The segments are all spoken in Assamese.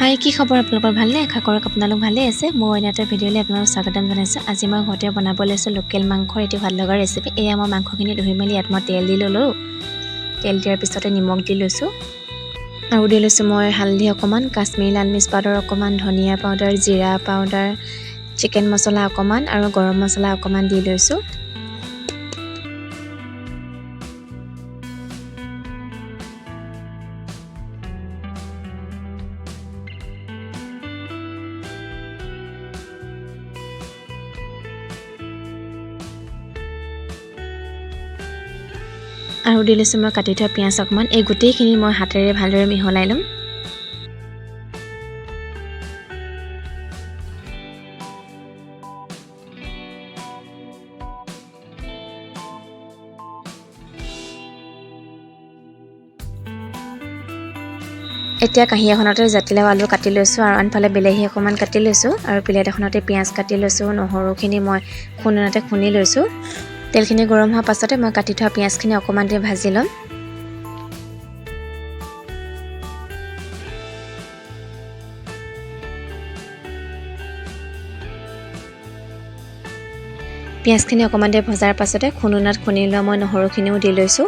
হাই কি খবৰ আপোনালোকৰ ভালনে আশা কৰক আপোনালোক ভালে আছে মই অন্য এটা ভিডিঅ'লৈ আপোনালোকক স্বাগতম জনাইছোঁ আজি মই ঘৰতে বনাব লৈছোঁ লোকেল মাংসৰ এটি ভাল লগা ৰেচিপি এয়া মই মাংসখিনি ধুই মেলি ইয়াত মই তেল দি ল'লোঁ তেল দিয়াৰ পিছতে নিমখ দি লৈছোঁ আৰু দি লৈছোঁ মই হালধি অকণমান কাশ্মীৰী লাল মিৰ্চ পাউডাৰ অকণমান ধনিয়া পাউডাৰ জিৰা পাউডাৰ চিকেন মছলা অকণমান আৰু গৰম মছলা অকণমান দি লৈছোঁ আৰু দি লৈছোঁ মই কাটি থোৱা পিঁয়াজ অকণমান এই গোটেইখিনি মই হাতেৰে ভালদৰে মিহলাই ল'ম এতিয়া কাঁহী এখনতে জাতিলাও আলু কাটি লৈছোঁ আৰু আনফালে বিলাহী অকণমান কাটি লৈছোঁ আৰু প্লেট এখনতে পিঁয়াজ কাটি লৈছোঁ নহৰুখিনি মই খুন্দনাতে খুন্দি লৈছোঁ তেলখিনি গৰম হোৱাৰ পাছতে মই কাটি থোৱা পিঁয়াজখিনি অকণমান দি ভাজি ল'ম পিঁয়াজখিনি অকণমান দি ভজাৰ পাছতে খুন্দনাত খুন্দি লোৱা মই নহৰুখিনিও দি লৈছোঁ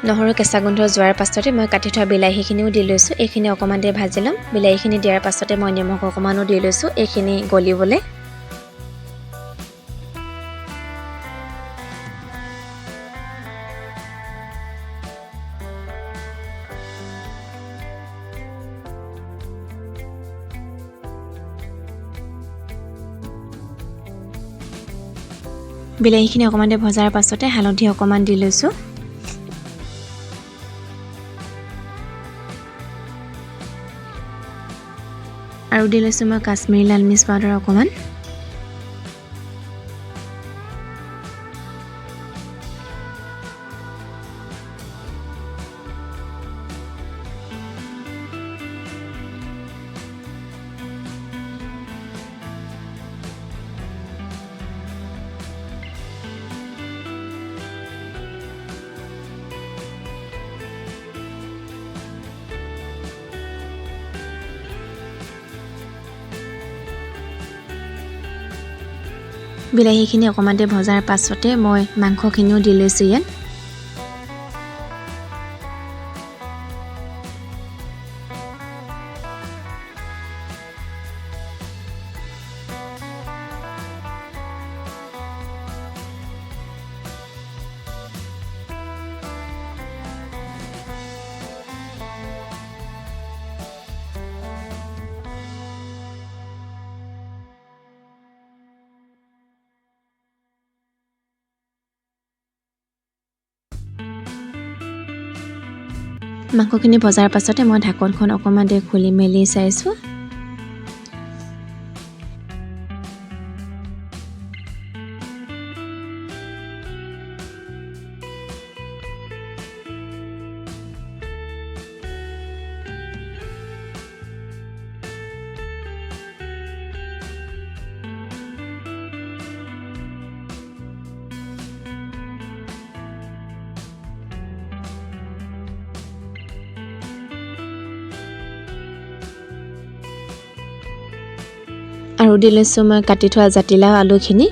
নহৰু কেঁচা গোন্ধ যোৱাৰ পাছতে মই কাটি থোৱা বিলাহীখিনিও দি লৈছোঁ এইখিনি অকণমান দি ভাজি ল'ম বিলাহীখিনি দিয়াৰ পাছতে মই নিমখ অকণমানো দি লৈছোঁ এইখিনি গলিবলৈ বিলাহীখিনি অকণমান দি ভজাৰ পাছতে হালধি অকণমান দি লৈছোঁ আৰু দি লৈছোঁ মই কাশ্মীৰী লাল মিৰ্চ পাউডাৰ অকণমান বিলাহীখিনি অকণমান দি ভজাৰ পাছতে মই মাংসখিনিও দি লৈছোঁ ইয়াত মাংসখিনি ভজাৰ পাছতে মই ঢাকনখন অকণমান দি খুলি মেলি চাইছোঁ আৰু দি লৈছোঁ মই কাটি থোৱা জাতিলাও আলুখিনি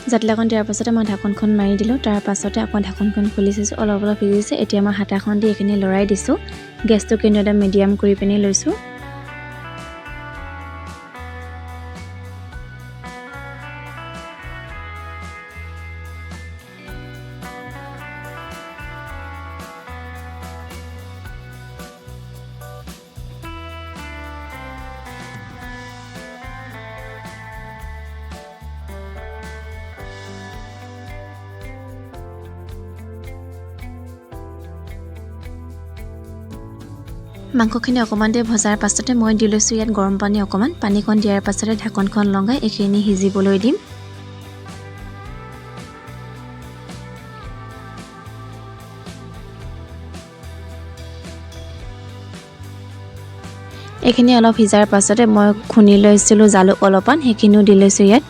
জাতিলাওকণ দিয়াৰ পাছতে মই ঢাকনখন মাৰি দিলোঁ তাৰ পাছতে আকৌ ঢাকনখন খুলি চাইছোঁ অলপ অলপ সিজিছে এতিয়া মই হাতাখন দি এইখিনি লৰাই দিছোঁ গেছটো কিন্তু এটা মিডিয়াম কৰি পিনি লৈছোঁ মাংসখিনি অকণমান দেৰি ভজাৰ পাছতে মই দি লৈছোঁ ইয়াত গৰম পানী অকণমান পানীকণ দিয়াৰ পাছতে ঢাকনখন লগাই এইখিনি সিজিবলৈ দিম এইখিনি অলপ সিজাৰ পাছতে মই খুনি লৈছিলোঁ জালুক অলপমান সেইখিনিও দি লৈছোঁ ইয়াত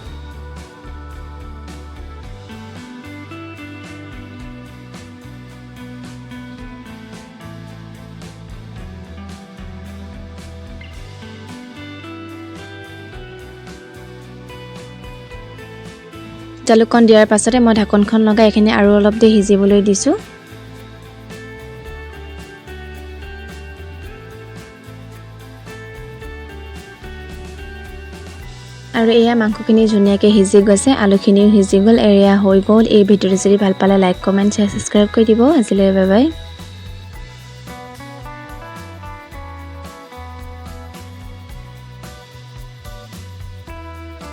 জালুকখন দিয়াৰ পাছতে মই ঢাকনখন লগাই এইখিনি আৰু অলপ দেৰি সিজিবলৈ দিছোঁ আৰু এয়া মাংসখিনি ধুনীয়াকৈ সিজি গৈছে আলুখিনিও সিজি গ'ল এয়া হৈ গ'ল এই ভিডিঅ'টো যদি ভাল পালে লাইক কমেণ্ট শ্বেয়াৰ ছাবস্ক্ৰাইব কৰি দিব আজিলৈ বাই বাই